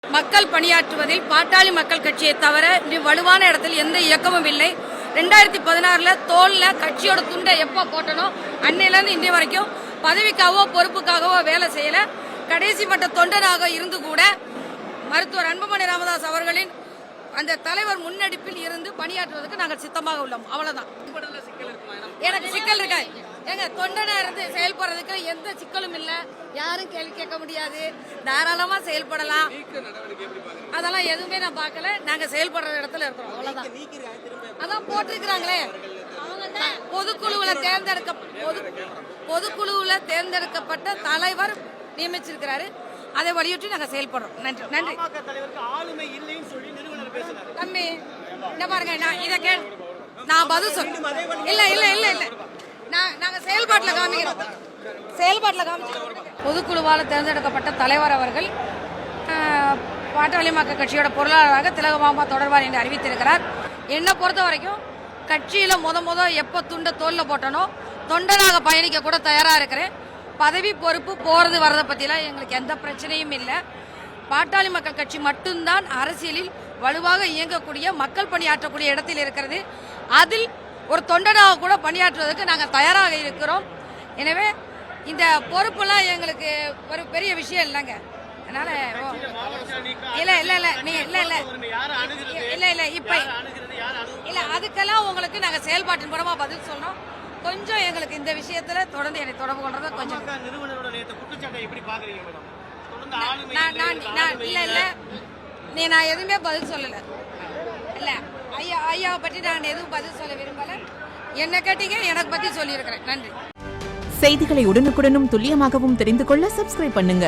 மக்கள் பணியாற்றுவதில் பாட்டாளி மக்கள் கட்சியை தவிர வலுவான இடத்தில் எந்த இயக்கமும் இல்லை. 2016 தோல்ல கட்சியோட துண்டை எப்போ போட்டனோ அன்னையிலேருந்து இன்றைய வரைக்கும் பதவிக்காகவோ பொறுப்புக்காகவோ வேலை செய்யல. கடைசி மட்ட தொண்டனாக இருந்து கூட மருத்துவர் அன்புமணி ராமதாஸ் அவர்களின் அந்த தலைவர் முன்னெடுப்பில் இருந்து பணியாற்றுவதற்கு நாங்கள் சித்தமாக உள்ளோம். அவ்வளவுதான். எனக்கு சிக்கல் இருக்கா? எங்க தொண்டனா இருந்து செயல்படுறதுக்கு எந்த சிக்கலும் இல்லை. யாரும் கேள்வி கேட்க முடியாது. தாராளமா செயல்படலாம். அதெல்லாம் எதுவுமே நான் பார்க்கல. நாங்க செயல்படுற இடத்துல இருக்கிறோம். அவ்வளவுதான். அதான் போட்டிருக்கிறாங்களே, பொதுக்குழுவுல தேர்ந்தெடுக்கப்பட்ட தலைவர் நியமிச்சிருக்கிறாரு. அதை வலியுறுத்தி நாங்க செயல்படுறோம். நன்றி நன்றி. தம்பி இந்த பாருங்க, நான் இதை நான் பதில் சொல்ல இல்ல இல்ல இல்ல இல்ல நாங்க செயல்பாட்டில் காமிக்கிறோம். பொதுக்குழுவால் தேர்ந்தெடுக்கப்பட்ட தலைவர் அவர்கள் பாட்டாளி மக்கள் கட்சியோட பொருளாளராக திலகமாமா தொடர்வார் என்று அறிவித்திருக்கிறார். என்னை பொறுத்த வரைக்கும் கட்சியில முத எப்போ துண்டை தோல்ல போட்டனோ தொண்டனாக பயணிக்க கூட தயாரா இருக்கிறேன். பதவி பொறுப்பு போறது வரதை பத்திலாம் எங்களுக்கு எந்த பிரச்சனையும் இல்லை. பாட்டாளி மக்கள் கட்சி மட்டும்தான் அரசியலில் வலுவாக இயங்கக்கூடிய மக்கள் பணியாற்றக்கூடிய இடத்தில் இருக்கிறது. அதில் ஒரு தொண்டனாக கூட பணியாற்றுவதற்கு நாங்கள் தயாராக இருக்கிறோம். எனவே இந்த பொறுப்புலாம் எங்களுக்கு ஒரு பெரிய விஷயம் இல்லைங்க. அதனால இல்ல இல்ல இல்ல நீங்க இல்ல இல்ல இல்ல இல்ல இப்ப இல்ல அதுக்கெல்லாம் உங்களுக்கு நாங்க செயல்பாட்டின் மூலமா பதில் சொன்னோம். கொஞ்சம் எங்களுக்கு இந்த விஷயத்துல தொடர்ந்து என்னை தொடர்பு கொள்றத கொஞ்சம் இல்ல இல்ல நான் எதுவுமே பதில் சொல்லல. இல்ல ஐயாவை பற்றி நான் எதுவும் பதில் சொல்ல விரும்பல. என்ன கேட்டீங்க, எனக்கு பத்தி சொல்லி இருக்கிறேன். நன்றி. செய்திகளை உடனுக்குடனும் துல்லியமாகவும் தெரிந்து கொள்ள சப்ஸ்கிரைப் பண்ணுங்க.